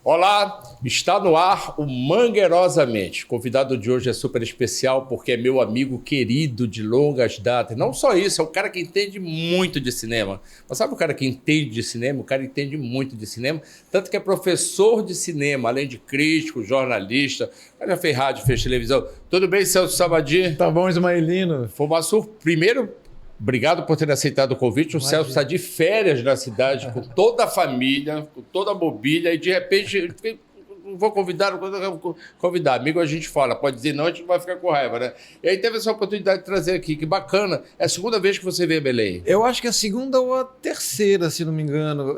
Olá, está no ar o Mangueirosamente. O convidado de hoje é super especial porque é meu amigo querido de longas datas. Não só isso, é um cara que entende muito de cinema. Mas sabe o cara que entende de cinema? O cara entende muito de cinema, tanto que é professor de cinema, além de crítico, jornalista. O cara já fez rádio, fez televisão. Tudo bem, Celso Sabadin? Tá bom, Ismaelino. Foi uma primeiro, obrigado por ter aceitado o convite. O Celso está de férias na cidade, com toda a família, com toda a mobília, e de repente, não vou convidar, amigo a gente fala, pode dizer não, a gente vai ficar com raiva, né? E aí teve essa oportunidade de trazer aqui, que bacana. É a segunda vez que você vem a Belém? Eu acho que é a segunda ou a terceira, se não me engano.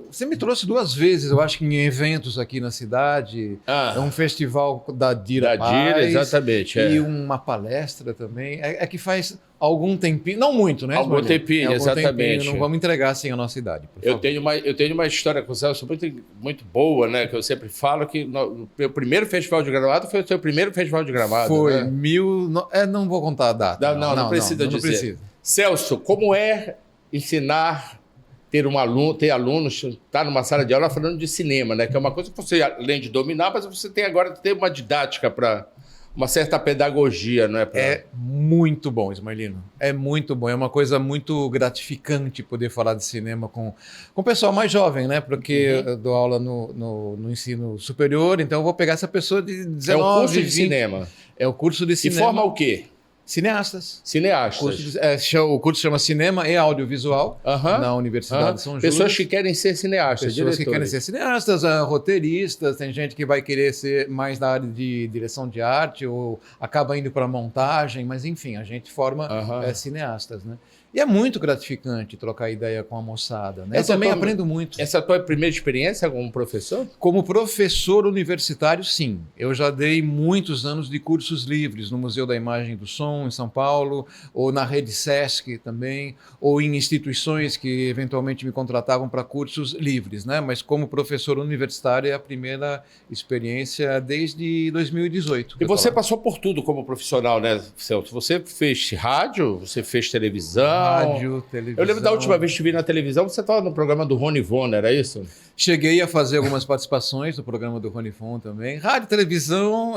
Você me trouxe 2 vezes, eu acho que em eventos aqui na cidade. É um festival da Dira Paz, exatamente. E uma palestra também. É que faz algum tempinho, não muito, né? Algum tempinho, exatamente. Tempinho, não vamos entregar assim a nossa idade. Eu tenho uma história com o Celso muito boa, né? Que eu sempre falo que o meu primeiro festival de Gramado foi o seu primeiro festival de Gramado. Foi, né? Não vou contar a data. Não precisa dizer. Não precisa. Celso, como é ensinar, ter alunos, estar numa sala de aula falando de cinema, né? Que é uma coisa que você, além de dominar, mas você tem agora uma didática para uma certa pedagogia, não é? É muito bom, Ismaelino. É muito bom. É uma coisa muito gratificante poder falar de cinema com o pessoal mais jovem, né? Porque eu dou aula no ensino superior, então eu vou pegar essa pessoa de 19, É um curso de 20. cinema. É o curso de cinema. E forma o quê? Cineastas. O curso chama Cinema e Audiovisual na Universidade de São Júlio. Pessoas que querem ser cineastas, Pessoas que querem ser cineastas, roteiristas, tem gente que vai querer ser mais na área de direção de arte ou acaba indo para montagem, mas enfim, a gente forma cineastas, né? E é muito gratificante trocar ideia com a moçada, né? Eu também aprendo muito. Essa é a tua primeira experiência como professor? Como professor universitário, sim. Eu já dei muitos anos de cursos livres no Museu da Imagem e do Som, em São Paulo, ou na Rede Sesc também, ou em instituições que eventualmente me contratavam para cursos livres, né? Mas como professor universitário é a primeira experiência desde 2018. E você passou por tudo como profissional, né, Celso? Você fez rádio, você fez televisão, rádio, televisão. Eu lembro da última vez que te vi na televisão, você estava no programa do Rony Von, era isso? Cheguei a fazer algumas participações no programa do Rony Von também. Rádio, televisão,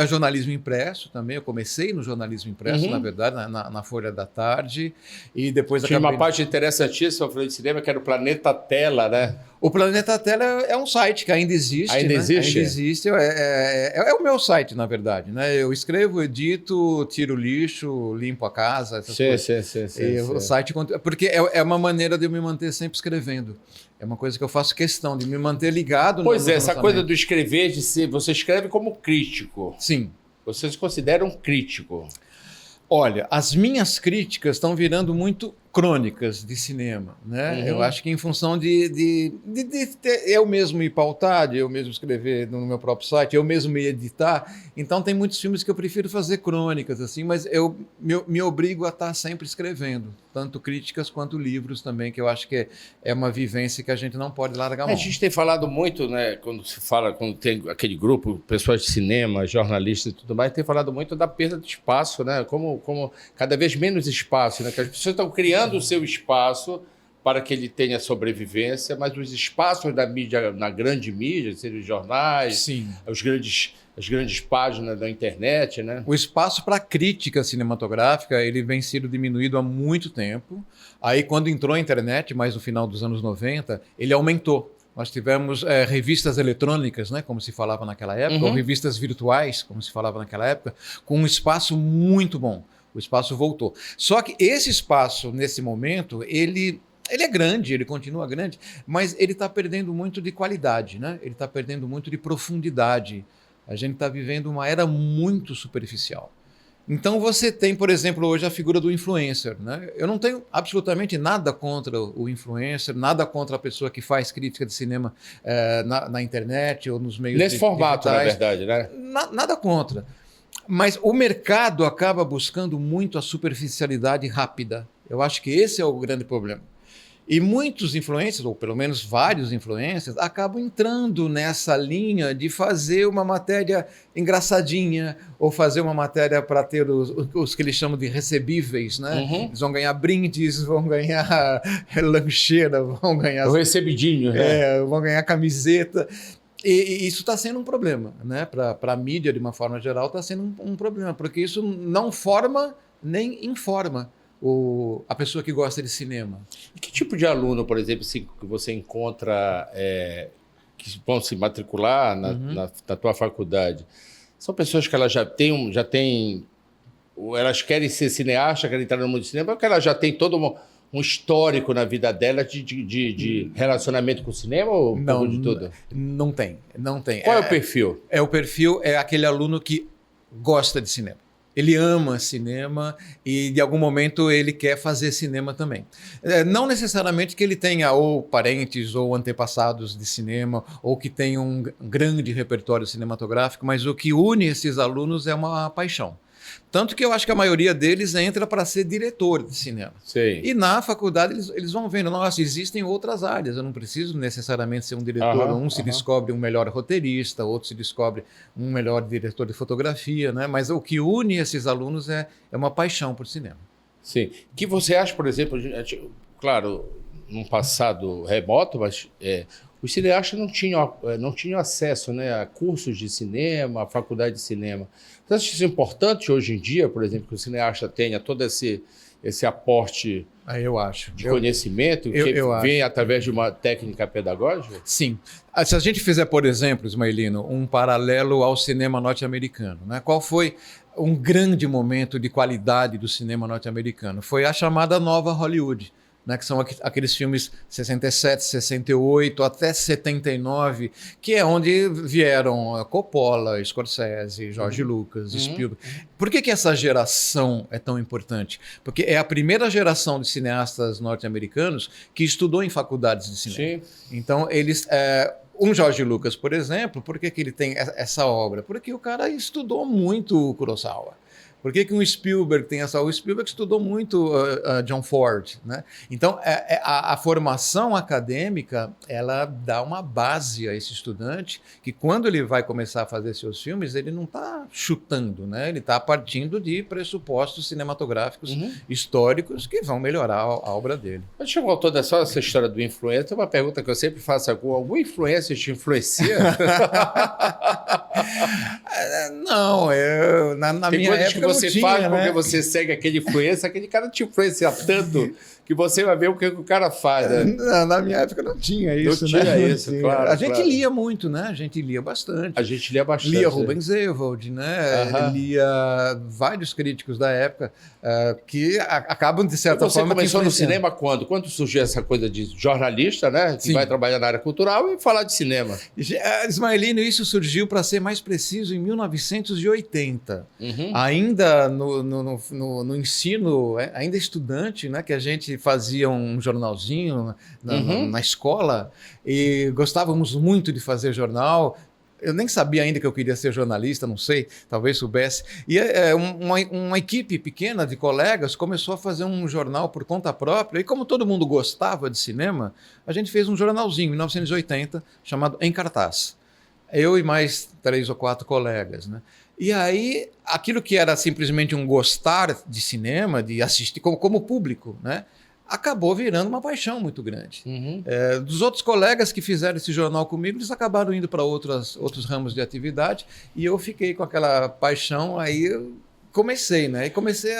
jornalismo impresso também. Eu comecei no jornalismo impresso, na verdade, na Folha da Tarde. E depois tinha uma parte interessantíssima, eu falei de cinema, que era o Planeta Tela, né? O Planeta Tela é um site que ainda existe. Ainda existe? Ainda existe. É o meu site, na verdade, né? Eu escrevo, edito, tiro lixo, limpo a casa, essas coisas. Sim. O site, porque é uma maneira de eu me manter sempre escrevendo. É uma coisa que eu faço questão de me manter ligado. Pois é, essa coisa do escrever, você escreve como crítico. Sim. Você se considera um crítico? Olha, as minhas críticas estão virando muito crônicas de cinema, né? Eu acho que em função de eu mesmo me pautar, de eu mesmo escrever no meu próprio site, eu mesmo me editar, então tem muitos filmes que eu prefiro fazer crônicas, assim, mas eu me obrigo a estar sempre escrevendo, tanto críticas quanto livros também, que eu acho que é uma vivência que a gente não pode largar mão. A gente tem falado muito, né, quando tem aquele grupo, pessoas de cinema, jornalistas e tudo mais, tem falado muito da perda de espaço, né? Como cada vez menos espaço, né? Que as pessoas estão criando o seu espaço para que ele tenha sobrevivência, mas os espaços da mídia, na grande mídia, sejam os jornais, sim, as grandes páginas da internet, né? O espaço para crítica cinematográfica ele vem sendo diminuído há muito tempo. Aí, quando entrou a internet, mais no final dos anos 90, ele aumentou. Nós tivemos revistas eletrônicas, né, como se falava naquela época, ou revistas virtuais, como se falava naquela época, com um espaço muito bom. O espaço voltou. Só que esse espaço, nesse momento, ele é grande, ele continua grande, mas ele está perdendo muito de qualidade, né? Ele está perdendo muito de profundidade. A gente está vivendo uma era muito superficial. Então você tem, por exemplo, hoje a figura do influencer, né? Eu não tenho absolutamente nada contra o influencer, nada contra a pessoa que faz crítica de cinema na internet ou nos meios nesse formato, digitais. Na verdade, né? Nada contra. Mas o mercado acaba buscando muito a superficialidade rápida. Eu acho que esse é o grande problema. E muitos influencers, ou pelo menos vários influencers, acabam entrando nessa linha de fazer uma matéria engraçadinha, ou fazer uma matéria para ter os que eles chamam de recebíveis, né? Uhum. Eles vão ganhar brindes, vão ganhar lancheira, vão ganhar... O recebidinho, né? Vão ganhar camiseta. E isso está sendo um problema, né? Para a mídia, de uma forma geral, está sendo um problema, porque isso não forma nem informa a pessoa que gosta de cinema. E que tipo de aluno, por exemplo, que você encontra que vão se matricular na tua faculdade? São pessoas que elas já têm ou elas querem ser cineastas, querem entrar no mundo do cinema, ou que elas já têm todo um histórico na vida delas de relacionamento com o cinema ou um pouco de tudo? Não tem. Qual é o perfil? O perfil é aquele aluno que gosta de cinema. Ele ama cinema e, de algum momento, ele quer fazer cinema também. Não necessariamente que ele tenha ou parentes ou antepassados de cinema ou que tenha um grande repertório cinematográfico, mas o que une esses alunos é uma paixão. Tanto que eu acho que a maioria deles entra para ser diretor de cinema. Sim. E na faculdade eles vão vendo, nossa, existem outras áreas, eu não preciso necessariamente ser um diretor. Se descobre um melhor roteirista, outro se descobre um melhor diretor de fotografia, né? Mas o que une esses alunos é uma paixão por cinema. Sim. O que você acha, por exemplo, claro, num passado remoto, mas os cineastas não tinham acesso, né, a cursos de cinema, a faculdade de cinema. Você acha isso importante hoje em dia, por exemplo, que o cineasta tenha todo esse aporte eu acho. de conhecimento que vem através de uma técnica pedagógica? Sim. Se a gente fizer, por exemplo, Ismaelino, um paralelo ao cinema norte-americano, né? Qual foi um grande momento de qualidade do cinema norte-americano? Foi a chamada Nova Hollywood. Né, que são aqueles filmes 67, 68 até 79, que é onde vieram Coppola, Scorsese, George Lucas, Spielberg. Por que essa geração é tão importante? Porque é a primeira geração de cineastas norte-americanos que estudou em faculdades de cinema. Sim. Então, eles... um George Lucas, por exemplo, por que ele tem essa obra? Porque o cara estudou muito o Kurosawa. Por que um Spielberg tem essa... O Spielberg estudou muito John Ford, né? Então, a formação acadêmica, ela dá uma base a esse estudante que, quando ele vai começar a fazer seus filmes, ele não está chutando, né? Ele está partindo de pressupostos cinematográficos históricos que vão melhorar a obra dele. Deixa eu voltar só essa história do influencer. Uma pergunta que eu sempre faço: algum influencer te influencia? Não, na minha época você faz porque você segue aquele influencer, aquele cara te influencia tanto que você vai ver o que o cara faz. Né? Na minha época não tinha isso. Não tinha isso, claro. A gente lia muito, né? A gente lia bastante. A gente lia bastante. Lia Rubens Ewald, né? Lia vários críticos da época que acabam, de certa forma... Você começou no cinema quando? Quando surgiu essa coisa de jornalista, né? Que vai trabalhar na área cultural e falar de cinema. Ismaelino, isso surgiu, para ser mais preciso, em 1980. Ainda no ensino, ainda estudante, né? Que a gente fazia um jornalzinho na escola e gostávamos muito de fazer jornal. Eu nem sabia ainda que eu queria ser jornalista, não sei, talvez soubesse. E uma equipe pequena de colegas começou a fazer um jornal por conta própria. E como todo mundo gostava de cinema, a gente fez um jornalzinho em 1980 chamado Em Cartaz. Eu e mais 3 ou 4 colegas, né? E aí, aquilo que era simplesmente um gostar de cinema, de assistir como público, né? Acabou virando uma paixão muito grande. Dos outros colegas que fizeram esse jornal comigo, eles acabaram indo para outros ramos de atividade e eu fiquei com aquela paixão. Aí eu comecei, né? E comecei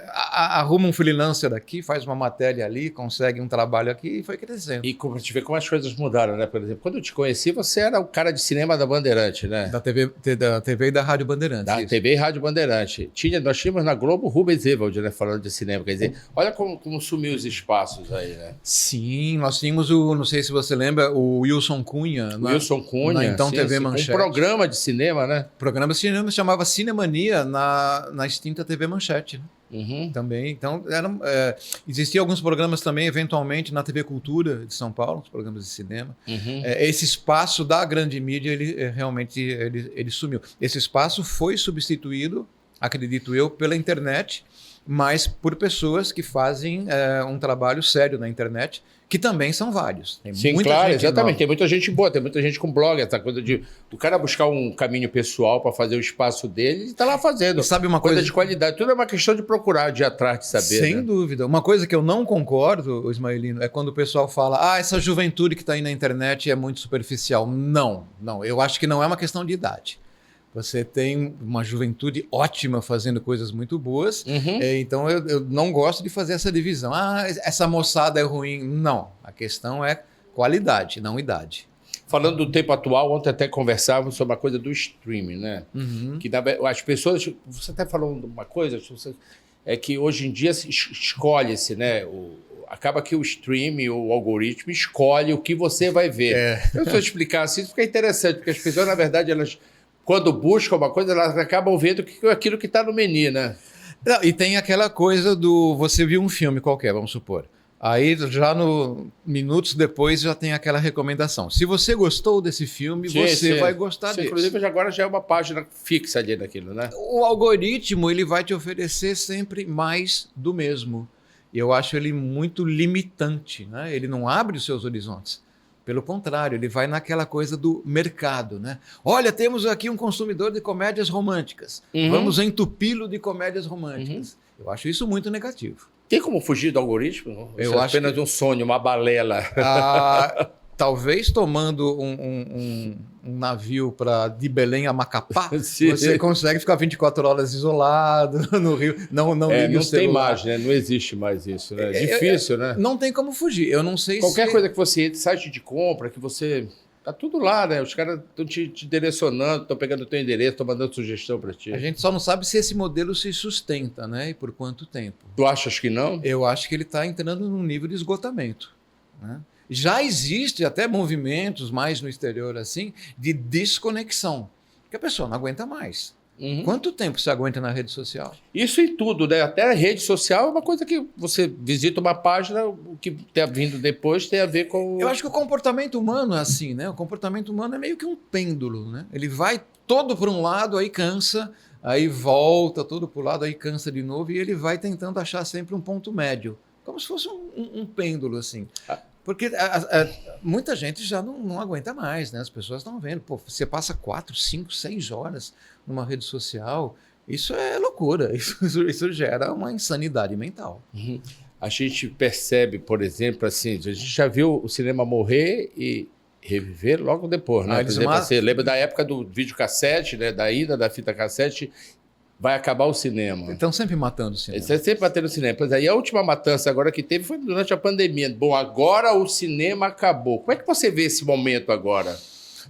arruma um freelancer aqui, faz uma matéria ali, consegue um trabalho aqui e foi crescendo. E como a gente vê como as coisas mudaram, né? Por exemplo, quando eu te conheci, você era o cara de cinema da Bandeirante, né? Da TV e da Rádio Bandeirante. Da TV e Rádio Bandeirante. Nós tínhamos na Globo Rubens Ewald, né? Falando de cinema. Quer dizer, olha como sumiu os espaços aí, né? Sim, nós tínhamos não sei se você lembra, o Wilson Cunha. Wilson Cunha. Então TV Manchete. Um programa de cinema, né? O programa de cinema se chamava Cinemania na extinta TV Manchete, né? Também. Então, existiam alguns programas também, eventualmente, na TV Cultura de São Paulo, os programas de cinema. Esse espaço da grande mídia, ele realmente sumiu. Esse espaço foi substituído, acredito eu, pela internet mas por pessoas que fazem um trabalho sério na internet, que também são vários. Tem Sim, muita claro, gente exatamente. nova. Tem muita gente boa, tem muita gente com blog, essa coisa de o cara buscar um caminho pessoal para fazer o espaço dele e tá lá fazendo. E sabe uma coisa coisa de qualidade. Tudo é uma questão de procurar, de ir atrás, de saber. Sem né? dúvida. Uma coisa que eu não concordo, Ismaelino, é quando o pessoal fala: essa juventude que está aí na internet é muito superficial. Não, não. Eu acho que não é uma questão de idade. Você tem uma juventude ótima fazendo coisas muito boas, então eu não gosto de fazer essa divisão. Essa moçada é ruim. Não, a questão é qualidade, não idade. Falando do tempo atual, ontem até conversávamos sobre a coisa do streaming, né? Que as pessoas... Você até falou uma coisa, é que hoje em dia escolhe-se, né? Acaba que o streaming, o algoritmo, escolhe o que você vai ver. Se eu explicar assim, isso fica interessante, porque as pessoas, na verdade, elas... Quando buscam uma coisa, elas acabam vendo aquilo que está no menu, né? Não, e tem aquela coisa do... Você viu um filme qualquer, vamos supor. Aí, já minutos depois, já tem aquela recomendação. Se você gostou desse filme, você vai gostar dele. Inclusive, agora já é uma página fixa ali daquilo, né? O algoritmo, ele vai te oferecer sempre mais do mesmo. E eu acho ele muito limitante, né? Ele não abre os seus horizontes. Pelo contrário, ele vai naquela coisa do mercado, né? Olha, temos aqui um consumidor de comédias românticas. Vamos entupi-lo de comédias românticas. Eu acho isso muito negativo. Tem como fugir do algoritmo? Eu acho apenas um sonho, uma balela. Talvez tomando um navio de Belém a Macapá, você consegue ficar 24 horas isolado no Rio. Não ligue o celular. Tem mais, né? Não existe mais isso, né? É difícil, né? Não tem como fugir. Eu não sei Qualquer coisa que você entre, site de compra, que você... Tá tudo lá, né? Os caras estão te direcionando, estão pegando o teu endereço, estão mandando sugestão para ti. A gente só não sabe se esse modelo se sustenta, né? E por quanto tempo. Tu achas que não? Eu acho que ele está entrando num nível de esgotamento, né? Já existe até movimentos mais no exterior assim de desconexão, que a pessoa não aguenta mais. Quanto tempo você aguenta na rede social? Isso em tudo, né? Até a rede social é uma coisa que você visita uma página, o que tem vindo depois tem a ver com... Eu acho que o comportamento humano é assim, né? O comportamento humano é meio que um pêndulo, né? Ele vai todo para um lado, aí cansa, aí volta todo para o lado, aí cansa de novo, e ele vai tentando achar sempre um ponto médio, como se fosse um pêndulo, assim. Porque muita gente já não aguenta mais, né? As pessoas estão vendo. Pô, você passa 4, 5, 6 horas numa rede social. Isso é loucura. Isso gera uma insanidade mental. A gente percebe, por exemplo, assim, a gente já viu o cinema morrer e reviver logo depois, né? Por exemplo, você lembra da época do videocassete, né? Da ida da fita cassete. Vai acabar o cinema. Estão sempre matando o cinema. Estão sempre matando o cinema. Pois aí, a última matança agora que teve foi durante a pandemia. Bom, agora o cinema acabou. Como é que você vê esse momento agora?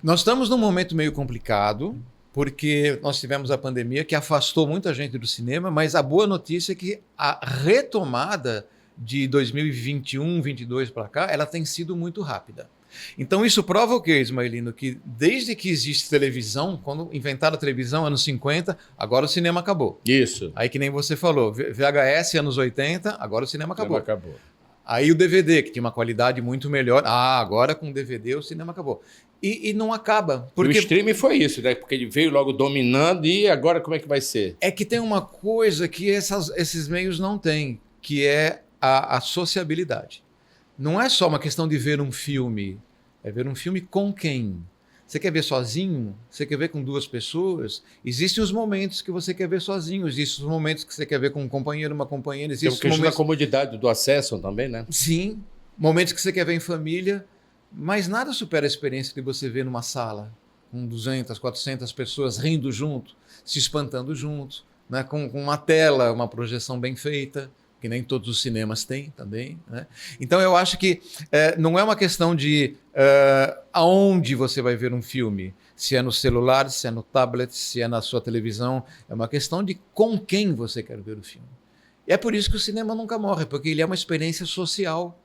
Nós estamos num momento meio complicado, porque nós tivemos a pandemia que afastou muita gente do cinema, mas a boa notícia é que a retomada de 2021, 2022 para cá, ela tem sido muito rápida. Então isso prova o quê, Ismaelino? Que desde que existe televisão, quando inventaram a televisão, anos 50, agora o cinema acabou. Isso. Aí que nem você falou, VHS, anos 80, agora o cinema acabou. Acabou. Aí o DVD, que tinha uma qualidade muito melhor, agora com o DVD o cinema acabou. E não acaba. Porque... O streaming foi isso, né? Porque ele veio logo dominando e agora como é que vai ser? É que tem uma coisa que esses meios não têm, que é a sociabilidade. Não é só uma questão de ver um filme, é ver um filme com quem? Você quer ver sozinho? Você quer ver com 2 pessoas? Existem os momentos que você quer ver sozinho, existem os momentos que você quer ver com um companheiro, uma companheira. Tem uma questão da comodidade do acesso também, né? Sim, momentos que você quer ver em família, mas nada supera a experiência de você ver numa sala com 200, 400 pessoas rindo junto, se espantando junto, né? Com uma tela, uma projeção bem feita, que nem todos os cinemas têm também, né? Então eu acho que não é uma questão de aonde você vai ver um filme, se é no celular, se é no tablet, se é na sua televisão, é uma questão de com quem você quer ver o filme. E é por isso que o cinema nunca morre, porque ele é uma experiência social.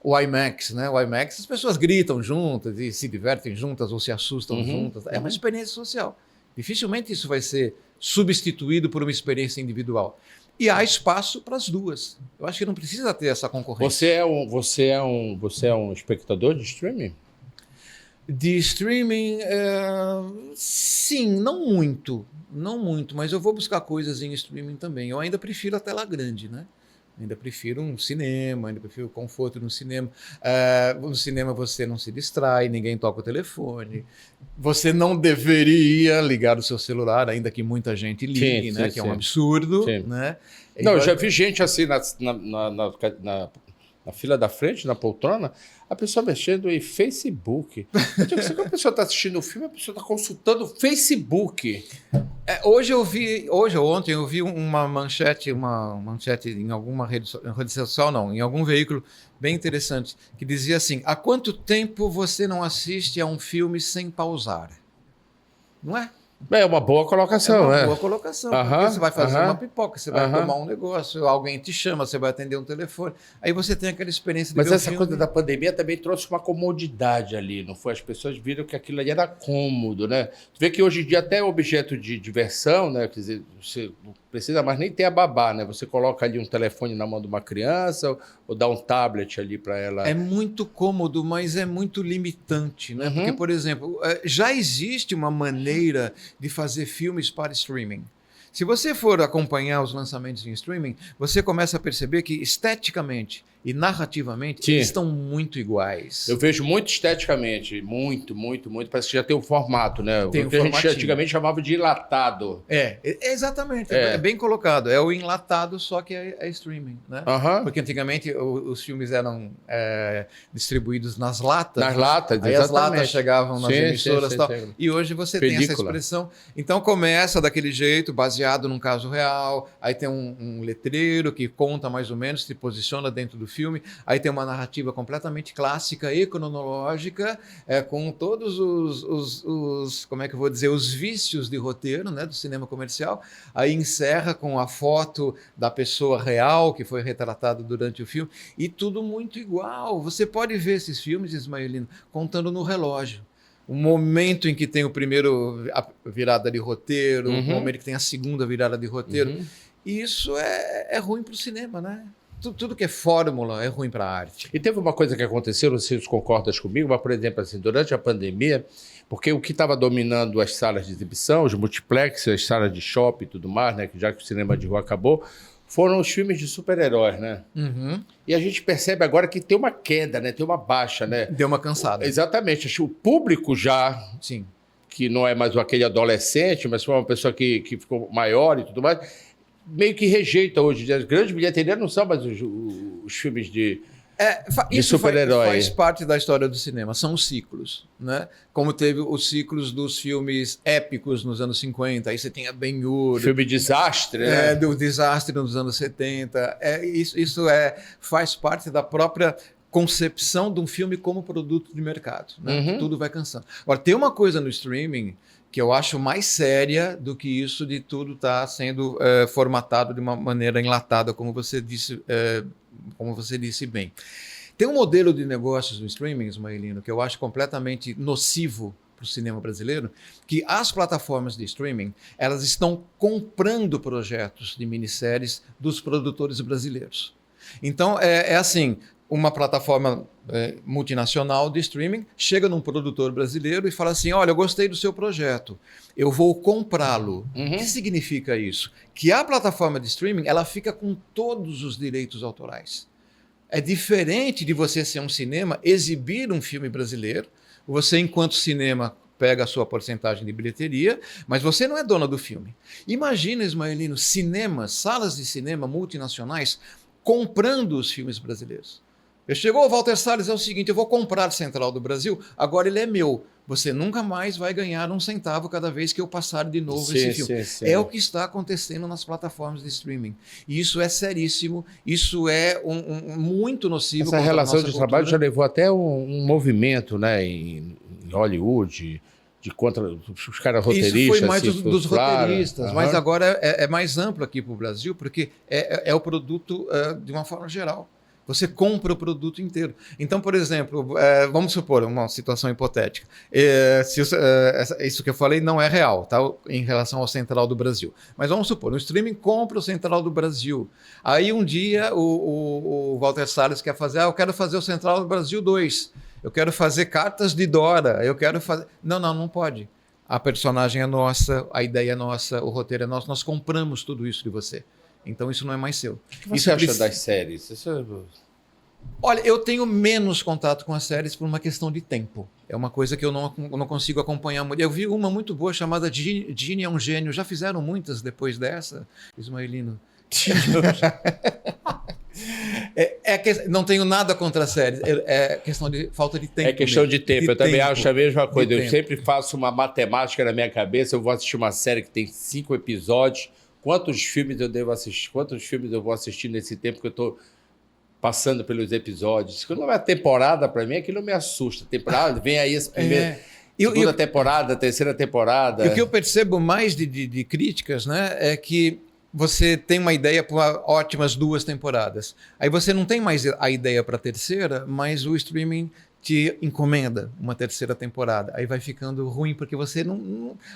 O IMAX, né? O IMAX, as pessoas gritam juntas e se divertem juntas ou se assustam juntas. É uma experiência social. Dificilmente isso vai ser substituído por uma experiência individual. E há espaço para as duas. Eu acho que não precisa ter essa concorrência. Você é um espectador de streaming? De streaming, sim, não muito. Não muito, mas eu vou buscar coisas em streaming também. Eu ainda prefiro a tela grande, né? Ainda prefiro um cinema, ainda prefiro o conforto no cinema. No cinema você não se distrai, ninguém toca o telefone. Você não deveria ligar o seu celular, ainda que muita gente ligue, né? Que é um absurdo. Né? Não, eu já vi gente assim na fila da frente, na poltrona, a pessoa mexendo em Facebook. Eu digo, se a pessoa está assistindo o filme, a pessoa está consultando o Facebook. Hoje ou ontem eu vi uma manchete em alguma rede social, não, em algum veículo bem interessante, que dizia assim: há quanto tempo você não assiste a um filme sem pausar? Não é? É uma boa colocação, É uma boa colocação, porque você vai fazer uma pipoca, você vai tomar um negócio, alguém te chama, você vai atender um telefone, aí você tem aquela experiência de Mas ver essa coisa da pandemia também trouxe uma comodidade ali, não foi? As pessoas viram que aquilo ali era cômodo, né? Tu vê que hoje em dia até objeto de diversão, né? Quer dizer, você não precisa mais nem ter a babá, né? Você coloca ali um telefone na mão de uma criança ou dá um tablet ali para ela. É muito cômodo, mas é muito limitante, né? Porque, por exemplo, já existe uma maneira de fazer filmes para streaming. Se você for acompanhar os lançamentos em streaming, você começa a perceber que esteticamente e narrativamente eles estão muito iguais. Eu vejo muito esteticamente, muito. Parece que já tem um formato, né? O que a gente antigamente chamava de enlatado. Exatamente. É bem colocado. É o enlatado, só que é streaming, né? Porque antigamente os filmes eram distribuídos nas latas. Nas latas, aí exatamente. As latas chegavam nas emissoras e tal. E hoje você tem essa expressão. Então começa daquele jeito, baseado num caso real. Aí tem um letreiro que conta mais ou menos, se posiciona dentro do filme, aí tem uma narrativa completamente clássica e cronológica, com todos os como é que eu vou dizer, os vícios de roteiro, né, do cinema comercial, aí encerra com a foto da pessoa real que foi retratada durante o filme, e tudo muito igual. Você pode ver esses filmes, Ismaelino, contando no relógio. O momento em que tem a virada de roteiro, o momento que tem a segunda virada de roteiro, e isso é ruim para o cinema, né? Tudo que é fórmula é ruim para a arte. E teve uma coisa que aconteceu, não sei se concordas comigo, mas, por exemplo, assim, durante a pandemia, porque o que estava dominando as salas de exibição, os multiplexes, as salas de shopping e tudo mais, né, já que o cinema de rua acabou, foram os filmes de super-heróis, né? E a gente percebe agora que tem uma queda, né? Tem uma baixa, né? Deu uma cansada. Exatamente. O público já... Sim. Que não é mais aquele adolescente, mas foi uma pessoa que ficou maior e tudo mais... meio que rejeita hoje. As grandes bilheterias não são mais os filmes de super-heróis. Faz parte da história do cinema, são os ciclos, né? Como teve os ciclos dos filmes épicos nos anos 50, aí você tem a Ben-Hur. Filme desastre, né? Do desastre nos anos 70. Isso faz parte da própria concepção de um filme como produto de mercado, né? Tudo vai cansando. Agora, tem uma coisa no streaming que eu acho mais séria do que isso de tudo estar sendo formatado de uma maneira enlatada, como você disse bem. Tem um modelo de negócios no streaming, Ismaelino, que eu acho completamente nocivo para o cinema brasileiro, que as plataformas de streaming elas estão comprando projetos de minisséries dos produtores brasileiros. Então, assim... Uma plataforma multinacional de streaming chega num produtor brasileiro e fala assim: olha, eu gostei do seu projeto, eu vou comprá-lo. O que significa isso? Que a plataforma de streaming ela fica com todos os direitos autorais. É diferente de você ser um cinema, exibir um filme brasileiro, você, enquanto cinema, pega a sua porcentagem de bilheteria, mas você não é dona do filme. Imagina, Ismaelino, cinemas, salas de cinema multinacionais comprando os filmes brasileiros. Chegou o Walter Salles, é o seguinte: eu vou comprar a Central do Brasil, agora ele é meu. Você nunca mais vai ganhar um centavo cada vez que eu passar de novo esse filme. Sim. É o que está acontecendo nas plataformas de streaming. E isso é seríssimo, isso é muito nocivo. Essa relação de trabalho já levou até um movimento, né, em Hollywood, de contra os caras roteiristas. Isso foi mais dos roteiristas, mas agora é mais amplo aqui para o Brasil, porque é o produto de uma forma geral. Você compra o produto inteiro. Então, por exemplo, vamos supor uma situação hipotética. Isso que eu falei não é real, tá? Em relação ao Central do Brasil. Mas vamos supor, o streaming compra o Central do Brasil. Aí um dia o Walter Salles quer fazer, eu quero fazer o Central do Brasil 2. Eu quero fazer cartas de Dora, eu quero fazer... Não pode. A personagem é nossa, a ideia é nossa, o roteiro é nosso, nós compramos tudo isso de você. Então isso não é mais seu. O que você acha das séries? Olha, eu tenho menos contato com as séries por uma questão de tempo. É uma coisa que eu não consigo acompanhar muito. Eu vi uma muito boa chamada Gini é um Gênio. Já fizeram muitas depois dessa, Ismaelino? Não tenho nada contra as séries. É questão de falta de tempo. É questão mesmo. de tempo. Eu também acho a mesma coisa. Eu sempre faço uma matemática na minha cabeça. Eu vou assistir uma série que tem 5 episódios. Quantos filmes eu devo assistir? Quantos filmes eu vou assistir nesse tempo que eu estou passando pelos episódios? Quando não é temporada, para mim, aquilo me assusta. Temporada, vem aí essa primeira... Segunda temporada, terceira temporada. E o que eu percebo mais de críticas, né, é que você tem uma ideia para ótimas 2 temporadas. Aí você não tem mais a ideia para a terceira, mas o streaming te encomenda uma terceira temporada. Aí vai ficando ruim, porque você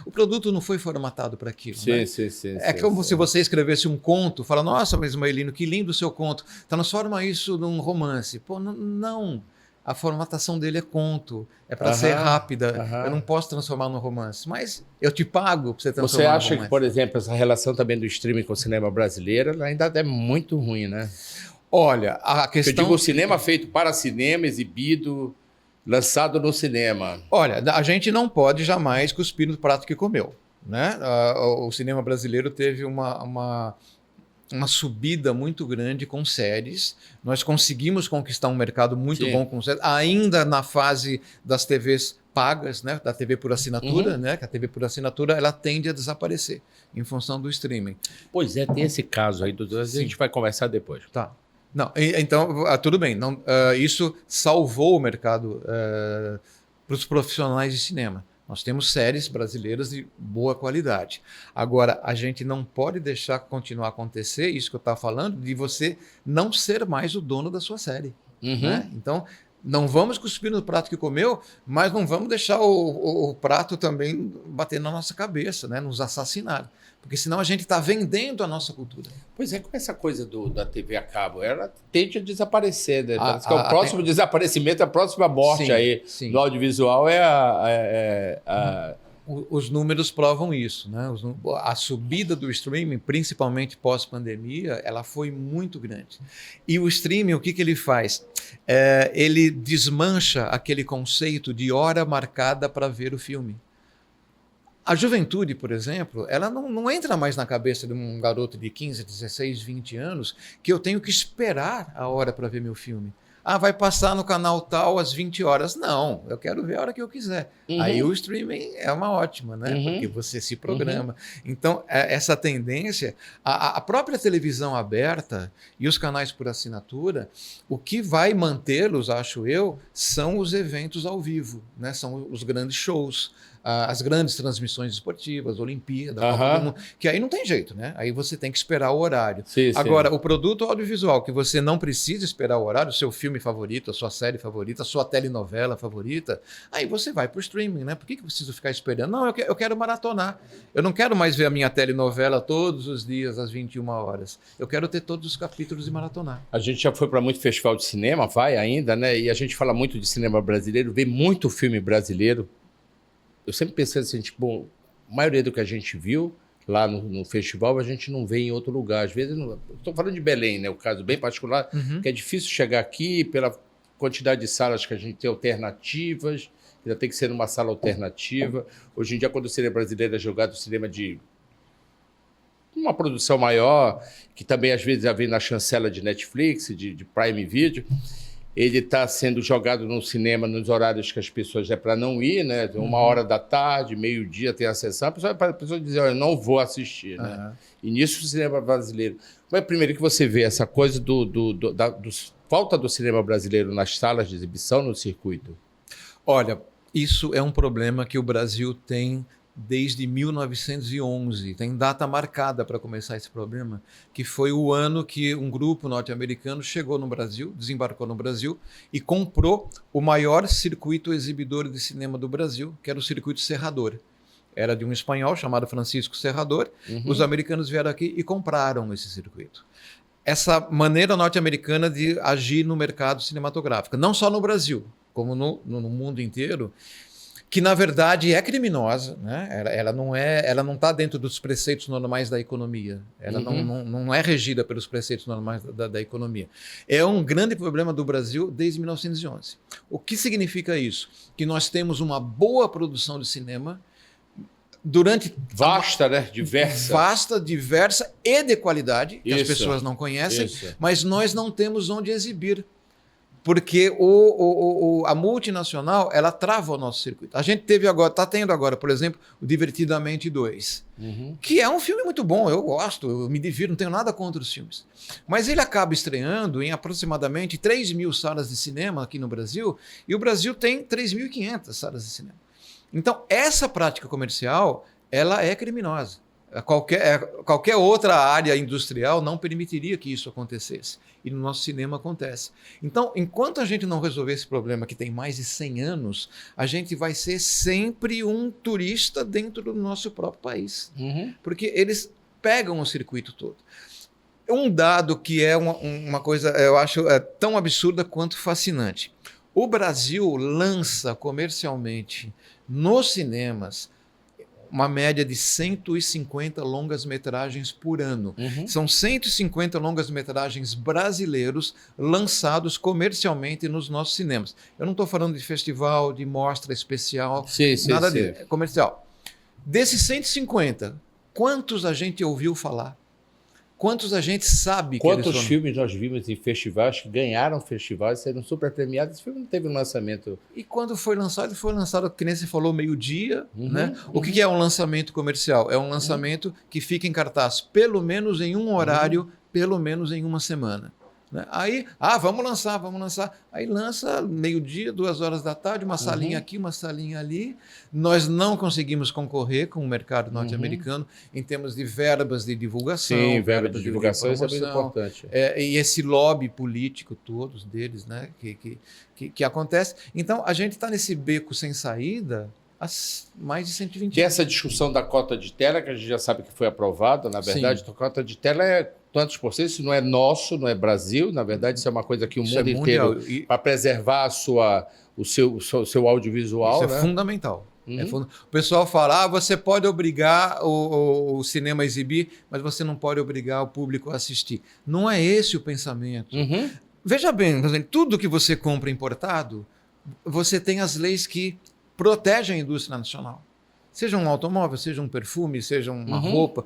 o produto não foi formatado para aquilo. Sim, né? sim. É como se você escrevesse um conto, fala, nossa, mas Ismaelino, que lindo o seu conto. Transforma isso num romance. Pô, não. A formatação dele é conto, é para ser rápida. Eu não posso transformar num romance, mas eu te pago para você transformar num romance. Você acha que, por exemplo, essa relação também do streaming com o cinema brasileiro ela ainda é muito ruim, né? Olha, a questão... Eu digo o cinema feito para cinema, exibido, lançado no cinema. Olha, a gente não pode jamais cuspir no prato que comeu, né? O cinema brasileiro teve uma subida muito grande com séries. Nós conseguimos conquistar um mercado muito bom com séries, ainda na fase das TVs pagas, né? Da TV por assinatura, né? Que a TV por assinatura ela tende a desaparecer em função do streaming. Pois é, tem esse caso aí, a gente vai conversar depois. Tá. Não, então, tudo bem. Não, isso salvou o mercado para os profissionais de cinema. Nós temos séries brasileiras de boa qualidade. Agora, a gente não pode deixar continuar a acontecer, isso que eu estava falando, de você não ser mais o dono da sua série. Né? Então, não vamos cuspir no prato que comeu, mas não vamos deixar o prato também bater na nossa cabeça, né? Nos assassinar. Porque senão a gente está vendendo a nossa cultura. Pois é, com essa coisa da TV a cabo, ela tende a desaparecer. Né? Parece que o próximo desaparecimento, a próxima morte do audiovisual Os números provam isso. Né? A subida do streaming, principalmente pós-pandemia, ela foi muito grande. E o streaming, o que ele faz? Ele desmancha aquele conceito de hora marcada para ver o filme. A juventude, por exemplo, ela não entra mais na cabeça de um garoto de 15, 16, 20 anos que eu tenho que esperar a hora para ver meu filme. Vai passar no canal tal às 20 horas. Não, eu quero ver a hora que eu quiser. Aí o streaming é uma ótima, né? Porque você se programa. Então, essa tendência, a própria televisão aberta e os canais por assinatura, o que vai mantê-los, acho eu, são os eventos ao vivo, né? São os grandes shows. As grandes transmissões esportivas, Olimpíada, Copa do Mundo, que aí não tem jeito, né? Aí você tem que esperar o horário. Agora, o produto audiovisual, que você não precisa esperar o horário, o seu filme favorito, a sua série favorita, a sua telenovela favorita, aí você vai para o streaming, né? Por que eu preciso ficar esperando? Não, eu quero maratonar. Eu não quero mais ver a minha telenovela todos os dias às 21 horas. Eu quero ter todos os capítulos e maratonar. A gente já foi para muito festival de cinema, vai ainda, né? E a gente fala muito de cinema brasileiro, vê muito filme brasileiro. Eu sempre pensei assim, tipo, a maioria do que a gente viu lá no festival, a gente não vê em outro lugar. Às vezes, estou falando de Belém, né? O caso bem particular, que é difícil chegar aqui pela quantidade de salas que a gente tem alternativas, ainda tem que ser numa sala alternativa. Hoje em dia, quando o cinema brasileiro é jogado no cinema de uma produção maior, que também às vezes vem na chancela de Netflix, de Prime Video, ele está sendo jogado no cinema nos horários que as pessoas para não ir, né? 1h da tarde, meio-dia tem a sessão, a pessoa diz, olha, eu não vou assistir. Né? E nisso o cinema brasileiro. Como é primeiro que você vê essa coisa da falta do cinema brasileiro nas salas de exibição, no circuito? Olha, isso é um problema que o Brasil tem desde 1911. Tem data marcada para começar esse problema, que foi o ano que um grupo norte-americano chegou no Brasil, desembarcou no Brasil e comprou o maior circuito exibidor de cinema do Brasil, que era o circuito Serrador. Era de um espanhol chamado Francisco Serrador. Os americanos vieram aqui e compraram esse circuito. Essa maneira norte-americana de agir no mercado cinematográfico, não só no Brasil, como no mundo inteiro, que na verdade é criminosa, né? Ela não está dentro dos preceitos normais da economia. Ela não é regida pelos preceitos normais da economia. É um grande problema do Brasil desde 1911. O que significa isso? Que nós temos uma boa produção de cinema durante vasta, né? Diversa e de qualidade, que as pessoas não conhecem, mas nós não temos onde exibir. Porque a multinacional, ela trava o nosso circuito. A gente está tendo agora, por exemplo, o Divertidamente 2, que é um filme muito bom, eu gosto, eu me divirto, não tenho nada contra os filmes. Mas ele acaba estreando em aproximadamente 3.000 salas de cinema aqui no Brasil, e o Brasil tem 3.500 salas de cinema. Então, essa prática comercial, ela é criminosa. Qualquer outra área industrial não permitiria que isso acontecesse. E no nosso cinema acontece. Então, enquanto a gente não resolver esse problema que tem mais de 100 anos, a gente vai ser sempre um turista dentro do nosso próprio país. Porque eles pegam o circuito todo. Um dado que é uma coisa, eu acho, tão absurda quanto fascinante. O Brasil lança comercialmente nos cinemas uma média de 150 longas-metragens por ano. São 150 longas-metragens brasileiros lançados comercialmente nos nossos cinemas. Eu não estou falando de festival, de mostra especial, nada disso. É comercial. Desses 150, quantos a gente ouviu falar? Quantos a gente sabe que Quantos filmes nós vimos em festivais que ganharam festivais e saíram super premiados? Esse filme não teve um lançamento. E quando foi lançado, que nem você falou, meio-dia. Né? O que é um lançamento comercial? É um lançamento que fica em cartaz pelo menos em um horário, pelo menos em uma semana. Né? Aí, vamos lançar. Aí lança meio-dia, 2 horas da tarde, uma salinha aqui, uma salinha ali. Nós não conseguimos concorrer com o mercado norte-americano em termos de verbas de divulgação. Sim, verba de divulgação, isso é muito importante. E esse lobby político, todos deles, né, que acontece. Então, a gente está nesse beco sem saída há mais de 120 anos. E essa discussão da cota de tela, que a gente já sabe que foi aprovada, na verdade, a cota de tela é tantos por cento, isso não é nosso, não é Brasil, na verdade isso é uma coisa que o mundo inteiro, para preservar o seu audiovisual. Isso é fundamental. O pessoal fala, você pode obrigar o cinema a exibir, mas você não pode obrigar o público a assistir. Não é esse o pensamento. Veja bem, tudo que você compra importado, você tem as leis que protegem a indústria nacional. Seja um automóvel, seja um perfume, seja uma roupa.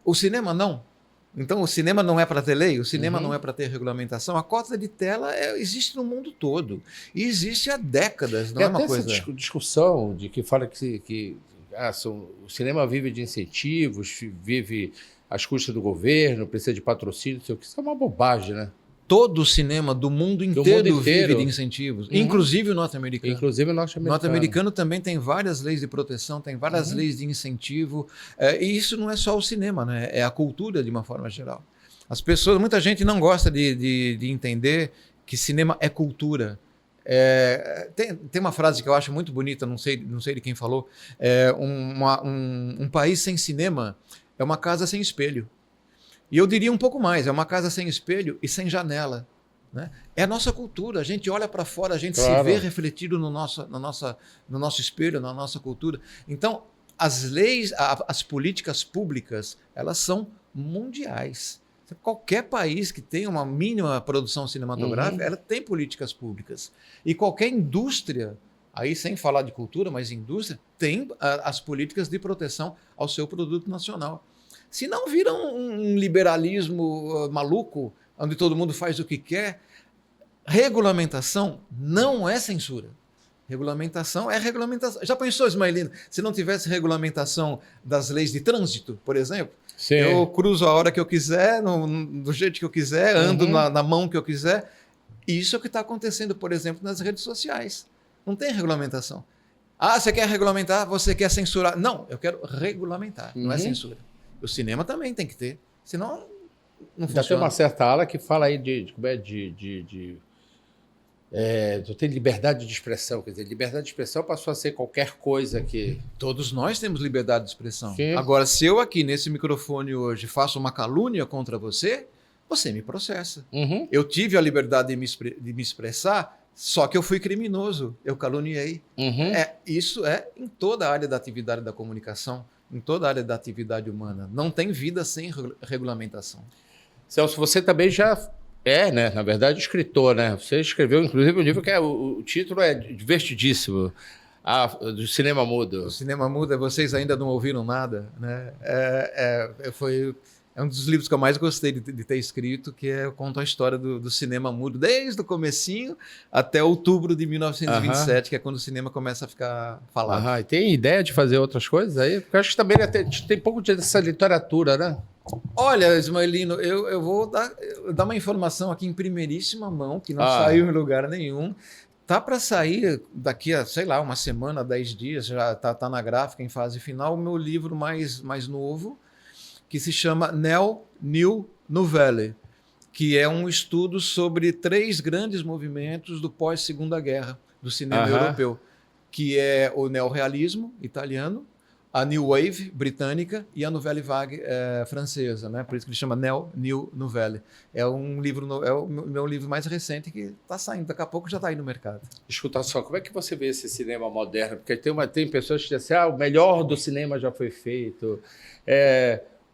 O cinema não. Então, o cinema não é para ter lei, o cinema não é para ter regulamentação. A cota de tela existe no mundo todo. E existe há décadas, não é uma coisa... Essa discussão de que fala que o cinema vive de incentivos, vive às custas do governo, precisa de patrocínio, não sei o que. Isso é uma bobagem, né? Todo o cinema do mundo inteiro vive de incentivos, inclusive o norte-americano. Inclusive o norte-americano. O norte-americano também tem várias leis de proteção, tem várias leis de incentivo. E isso não é só o cinema, né? É a cultura de uma forma geral. Muita gente não gosta de entender que cinema é cultura. Tem uma frase que eu acho muito bonita, não sei de quem falou. Um país sem cinema é uma casa sem espelho. E eu diria um pouco mais, é uma casa sem espelho e sem janela. Né? É a nossa cultura, a gente olha para fora, a gente se vê refletido no nosso espelho, na nossa cultura. Então, as leis, as políticas públicas, elas são mundiais. Qualquer país que tenha uma mínima produção cinematográfica, ela tem políticas públicas. E qualquer indústria, aí sem falar de cultura, mas indústria, tem as políticas de proteção ao seu produto nacional. Se não vira um liberalismo maluco, onde todo mundo faz o que quer, regulamentação não é censura. Regulamentação é regulamentação. Já pensou, Ismaelino, se não tivesse regulamentação das leis de trânsito, por exemplo? Sim. Eu cruzo a hora que eu quiser, do jeito que eu quiser, ando na mão que eu quiser. Isso é o que está acontecendo, por exemplo, nas redes sociais. Não tem regulamentação. Você quer regulamentar? Você quer censurar? Não, eu quero regulamentar, não é censura. O cinema também tem que ter, senão não funciona. Já tem uma certa ala que fala aí tem liberdade de expressão. Quer dizer, liberdade de expressão passou a ser qualquer coisa que... Todos nós temos liberdade de expressão. Sim. Agora, se eu aqui nesse microfone hoje faço uma calúnia contra você, você me processa. Eu tive a liberdade de me expressar Só que eu fui criminoso, eu caluniei. Uhum. Isso é em toda a área da atividade da comunicação, em toda a área da atividade humana. Não tem vida sem regulamentação. Celso, você também já é, né, na verdade, escritor, né? Você escreveu, inclusive, um livro que o título é divertidíssimo, do cinema mudo. O cinema mudo, vocês ainda não ouviram nada, né? É um dos livros que eu mais gostei de ter escrito, que conta a história do cinema mudo, desde o comecinho até outubro de 1927, que é quando o cinema começa a ficar falado. E tem ideia de fazer outras coisas aí? Porque eu acho que também tem pouco dessa literatura, né? Olha, Ismaelino, eu vou dar uma informação aqui em primeiríssima mão, que não saiu em lugar nenhum. Tá para sair daqui a, sei lá, uma semana, 10 dias, já tá na gráfica em fase final, o meu livro mais novo, que se chama New Nouvelle, que é um estudo sobre 3 grandes movimentos do pós-Segunda Guerra do cinema europeu, que é o neorrealismo italiano, a New Wave britânica e a Nouvelle Vague francesa, né? Por isso que ele chama New Nouvelle. É um livro, é o meu livro mais recente que está saindo, daqui a pouco já está aí no mercado. Escuta só, como é que você vê esse cinema moderno? Porque tem pessoas que dizem assim, o melhor do cinema já foi feito,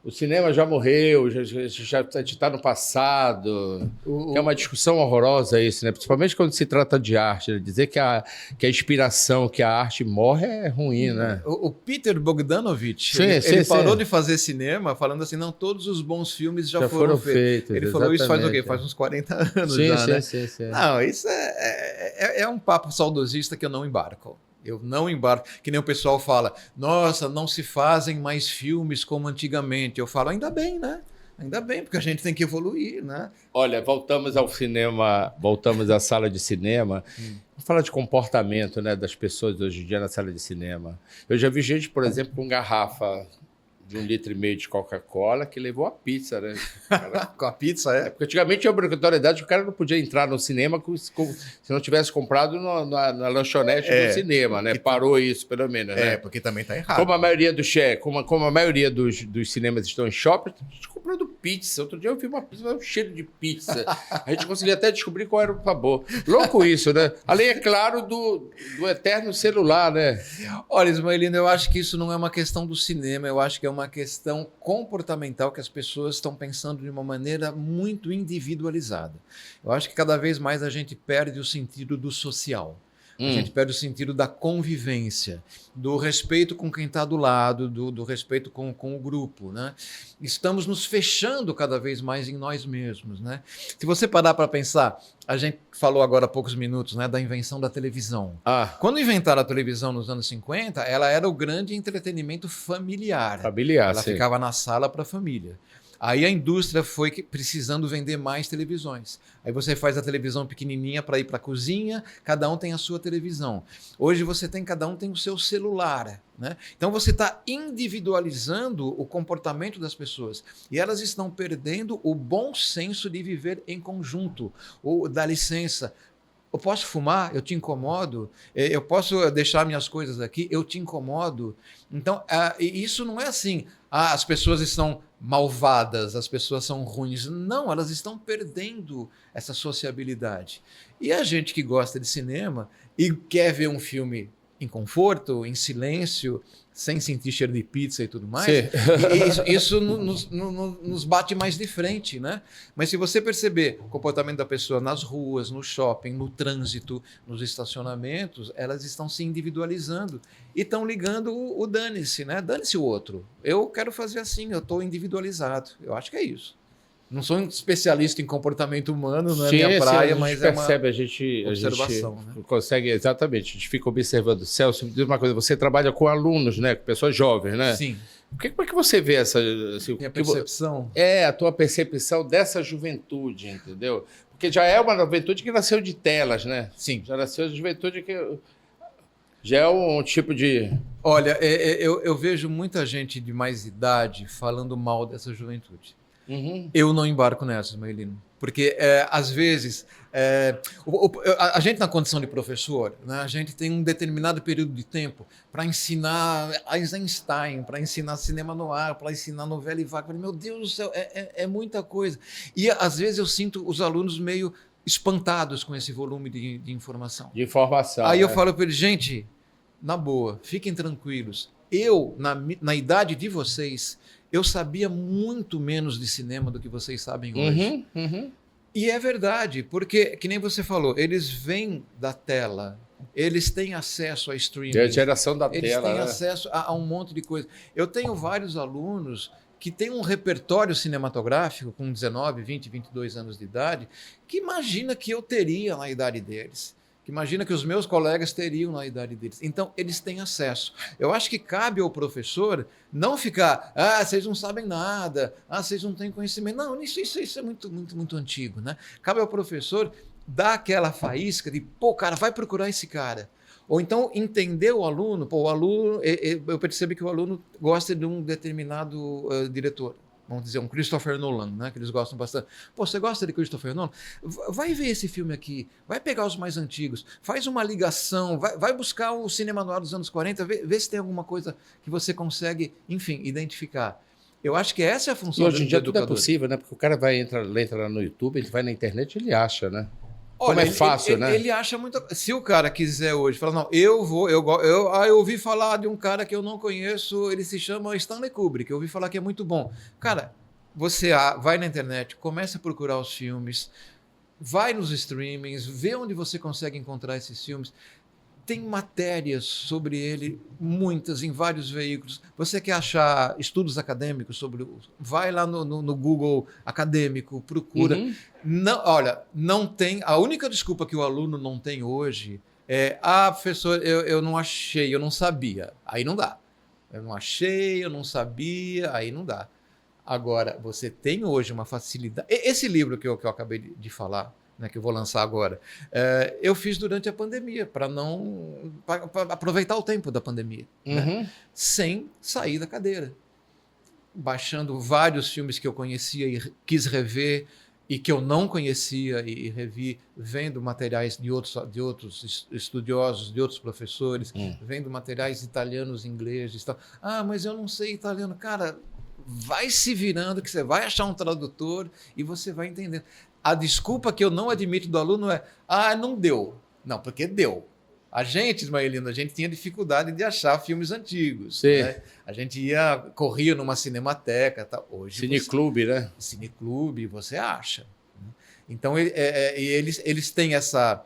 o cinema já morreu, já está no passado. É uma discussão horrorosa isso, né? Principalmente quando se trata de arte. Né? Dizer que a inspiração, que a arte morre é ruim, né? O Peter Bogdanovich, ele parou de fazer cinema falando assim, não, todos os bons filmes já foram feitos. Ele falou isso faz o quê? Faz uns 40 anos já, né? Não, isso é um papo saudosista que eu não embarco. Eu não embarco, que nem o pessoal fala, nossa, não se fazem mais filmes como antigamente. Eu falo, ainda bem, né? Ainda bem, porque a gente tem que evoluir, né? Olha, voltamos ao cinema, voltamos à sala de cinema. Vamos falar de comportamento, né, das pessoas hoje em dia na sala de cinema. Eu já vi gente, por exemplo, com garrafa de 1,5 litro de Coca-Cola que levou a pizza, né? Com a pizza, Porque antigamente tinha obrigatoriedade, o cara não podia entrar no cinema se não tivesse comprado na lanchonete do cinema, né? Parou isso, pelo menos, né? Porque também tá errado. Como a maioria como a maioria dos cinemas estão em shopping, a gente comprando pizza. Outro dia eu vi uma pizza, um cheiro de pizza. A gente conseguia até descobrir qual era o sabor. Louco isso, né? Além, é claro, do eterno celular, né? Olha, Ismaelino, eu acho que isso não é uma questão do cinema, eu acho que é uma questão comportamental que as pessoas estão pensando de uma maneira muito individualizada. Eu acho que cada vez mais a gente perde o sentido do social. A gente perde o sentido da convivência, do respeito com quem está do lado, do respeito com o grupo, né? Estamos nos fechando cada vez mais em nós mesmos, né? Se você parar para pensar, a gente falou agora há poucos minutos, né, da invenção da televisão. Quando inventaram a televisão nos anos 50, ela era o grande entretenimento familiar. Ela ficava na sala para a família. Aí a indústria foi precisando vender mais televisões. Aí você faz a televisão pequenininha para ir para a cozinha, cada um tem a sua televisão. Hoje cada um tem o seu celular, né? Então você está individualizando o comportamento das pessoas e elas estão perdendo o bom senso de viver em conjunto, ou dá licença. Eu posso fumar? Eu te incomodo? Eu posso deixar minhas coisas aqui? Eu te incomodo? Então, isso não é assim. As pessoas estão malvadas, as pessoas são ruins. Não, elas estão perdendo essa sociabilidade. E a gente que gosta de cinema e quer ver um filme em conforto, em silêncio, sem sentir cheiro de pizza e tudo mais, isso nos bate mais de frente, né? Mas se você perceber o comportamento da pessoa nas ruas, no shopping, no trânsito, nos estacionamentos, elas estão se individualizando e estão ligando o dane-se, né? Dane-se o outro. Eu quero fazer assim, eu estou individualizado. Eu acho que é isso. Não sou um especialista em comportamento humano, não é minha praia, mas percebe, a gente observação. A gente consegue, exatamente, a gente fica observando. Celso, me diz uma coisa, você trabalha com alunos, né? Com pessoas jovens, né? Sim. Como é que você vê essa... Assim, minha percepção? A tua percepção dessa juventude, entendeu? Porque já é uma juventude que nasceu de telas, né? Sim. Já nasceu de juventude que... Já é um tipo de... Olha, eu vejo muita gente de mais idade falando mal dessa juventude. Eu não embarco nessa, Ismaelino, porque às vezes a gente na condição de professor, né, a gente tem um determinado período de tempo para ensinar Einstein, para ensinar cinema no ar, para ensinar novela e vaga. Meu Deus do céu, é muita coisa. E às vezes eu sinto os alunos meio espantados com esse volume de informação. De informação. Aí eu falo para eles, gente, na boa, fiquem tranquilos. Eu, na idade de vocês, eu sabia muito menos de cinema do que vocês sabem hoje. E é verdade, porque, que nem você falou, eles vêm da tela, eles têm acesso a streaming. É a geração da eles tela. Eles têm acesso a um monte de coisa. Eu tenho vários alunos que têm um repertório cinematográfico com 19, 20, 22 anos de idade, que imagina que eu teria na idade deles. Que imagina que os meus colegas teriam na idade deles. Então, eles têm acesso. Eu acho que cabe ao professor não ficar, vocês não sabem nada, vocês não têm conhecimento. Não, isso é muito antigo, né? Cabe ao professor dar aquela faísca de, cara, vai procurar esse cara. Ou então entender o aluno, eu percebo que o aluno gosta de um determinado diretor. Vamos dizer, um Christopher Nolan, né? Que eles gostam bastante. Você gosta de Christopher Nolan? Vai ver esse filme aqui, vai pegar os mais antigos, faz uma ligação, vai buscar o cinema noir dos anos 40, vê se tem alguma coisa que você consegue, enfim, identificar. Eu acho que essa é a função do educador. Hoje em dia tudo é possível, né? Porque o cara entra lá no YouTube, ele vai na internet, ele acha, né? Olha, como é fácil, né? Ele acha muito. Se o cara quiser hoje falar, não, eu ouvi falar de um cara que eu não conheço, ele se chama Stanley Kubrick, eu ouvi falar que é muito bom. Cara, você vai na internet, começa a procurar os filmes, vai nos streamings, vê onde você consegue encontrar esses filmes. Tem matérias sobre ele, muitas, em vários veículos. Você quer achar estudos acadêmicos sobre... Vai lá no Google acadêmico, procura. Não, olha, não tem... A única desculpa que o aluno não tem hoje é... professor, eu não achei, eu não sabia. Aí não dá. Eu não achei, eu não sabia, aí não dá. Agora, você tem hoje uma facilidade... Esse livro que eu acabei de falar, né, que eu vou lançar agora, eu fiz durante a pandemia, para aproveitar o tempo da pandemia, né, sem sair da cadeira. Baixando vários filmes que eu conhecia e quis rever, e que eu não conhecia e revi, vendo materiais de outros estudiosos, de outros professores, vendo materiais italianos, ingleses. Tal. Mas eu não sei italiano. Cara, vai se virando que você vai achar um tradutor e você vai entendendo. A desculpa que eu não admito do aluno é não deu. Não, porque deu. A gente, Ismaelino, a gente tinha dificuldade de achar filmes antigos. Né? A gente corria numa cinemateca. Tá? Hoje Cineclube, né? Cineclube, você acha. Então, eles têm essa...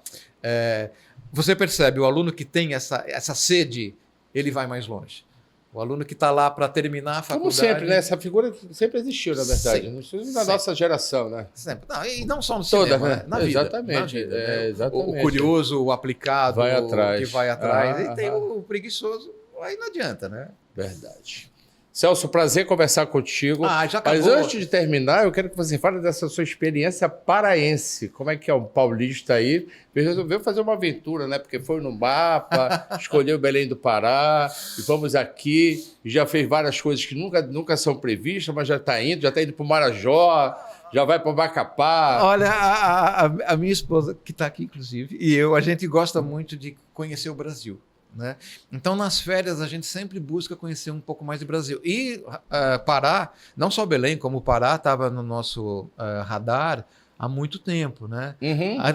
você percebe, o aluno que tem essa sede, ele vai mais longe. O aluno que está lá para terminar a faculdade... Como sempre, né? Essa figura sempre existiu, na verdade. Na nossa geração, né? Sempre. Não, e não só no cinema, né? Na vida. Exatamente. Na vida, né? Exatamente. O curioso, o aplicado, vai atrás. que vai atrás. E tem o preguiçoso, aí não adianta, né? Verdade. Celso, prazer conversar contigo. Já acabou. Mas antes de terminar, eu quero que você fale dessa sua experiência paraense. Como é que é um paulista aí? Resolveu fazer uma aventura, né? Porque foi no mapa, escolheu Belém do Pará, e vamos aqui, e já fez várias coisas que nunca são previstas, mas já está indo para o Marajó, já vai para o Macapá. Olha, a minha esposa, que está aqui, inclusive, e a gente gosta muito de conhecer o Brasil. Né? Então, nas férias, a gente sempre busca conhecer um pouco mais do Brasil. E Pará, não só Belém, como Pará estava no nosso radar há muito tempo. Né?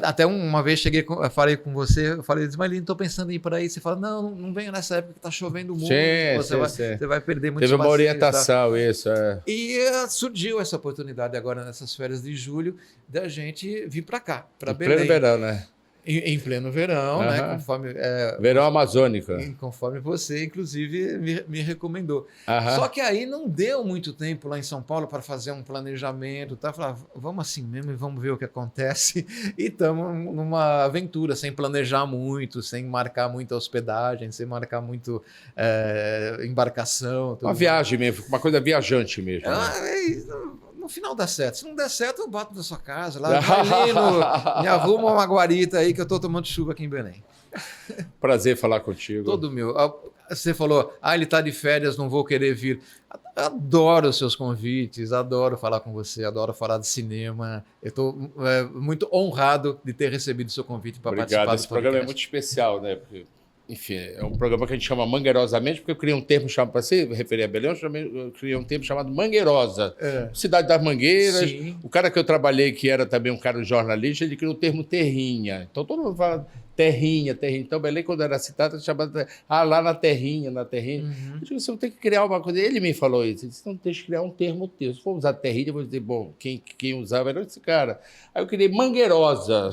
Até uma vez falei com você, mas estou pensando em ir para aí. Você fala, não venha nessa época que está chovendo muito, você vai perder muito. Teve uma orientação, isso. E surgiu essa oportunidade agora, nessas férias de julho, da gente vir para cá, para Belém. Pleno verão, né? Em pleno verão, né? Conforme, verão amazônico. Conforme você, inclusive, me recomendou. Só que aí não deu muito tempo lá em São Paulo para fazer um planejamento. Tá? Falar, vamos assim mesmo e vamos ver o que acontece. E estamos numa aventura, sem planejar muito, sem marcar muita hospedagem, sem marcar muito embarcação. Uma viagem mesmo, uma coisa viajante mesmo. No final dá certo. Se não der certo, eu boto na sua casa. Lá, me arruma uma guarita aí que eu estou tomando chuva aqui em Belém. Prazer falar contigo. Todo meu. Você falou, ele está de férias, não vou querer vir. Adoro os seus convites, adoro falar com você, adoro falar de cinema. Eu estou muito honrado de ter recebido o seu convite para participar do podcast. Esse programa é muito especial, né? Porque enfim, é um programa que a gente chama Mangueirosamente, porque eu criei um termo chamado, para se referir a Belém, eu criei um termo chamado Mangueirosa. Cidade das Mangueiras. Sim. O cara que eu trabalhei, que era também um cara jornalista, ele criou o termo terrinha. Então todo mundo fala terrinha, terrinha. Então Belém, quando era citada, chamava lá na terrinha, na terrinha. Eu digo, você tem que criar uma coisa. Ele me falou isso. Ele disse, não, tem que criar um termo teu. Se for usar terrinha, eu vou dizer, bom, quem usava era esse cara. Aí eu criei Mangueirosa.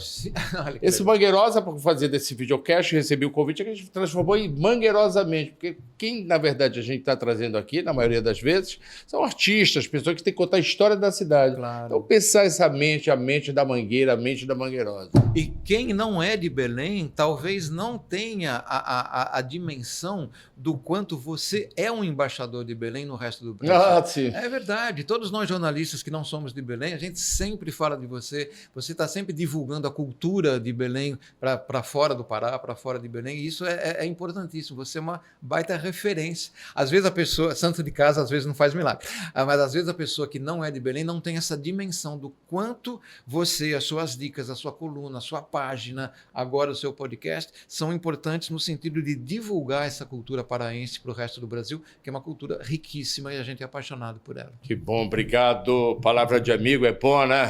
Esse Mangueirosa, para fazer desse videocast, recebi o convite, que a gente transformou em Mangueirosamente, porque quem, na verdade, a gente está trazendo aqui, na maioria das vezes, são artistas, pessoas que têm que contar a história da cidade. Claro. Então, pensar essa mente, a mente da Mangueira, a mente da Mangueirosa. E quem não é de Belém, talvez não tenha a dimensão do quanto você é um embaixador de Belém no resto do Brasil. Sim. É verdade. Todos nós jornalistas que não somos de Belém, a gente sempre fala de você. Você está sempre divulgando a cultura de Belém para fora do Pará, para fora de Belém. E isso é importantíssimo. Você é uma baita referência. Às vezes a pessoa, santo de casa, às vezes não faz milagre. Mas às vezes a pessoa que não é de Belém não tem essa dimensão do quanto você, as suas dicas, a sua coluna, a sua página, agora o seu podcast, são importantes no sentido de divulgar essa cultura paraense para o resto do Brasil, que é uma cultura riquíssima e a gente é apaixonado por ela. Que bom, obrigado. Palavra de amigo é bom, né?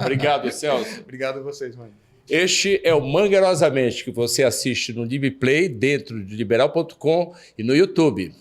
Obrigado, Celso. Obrigado a vocês, mãe. Este é o Mangueirosamente, que você assiste no DiviPlay, dentro de liberal.com e no YouTube.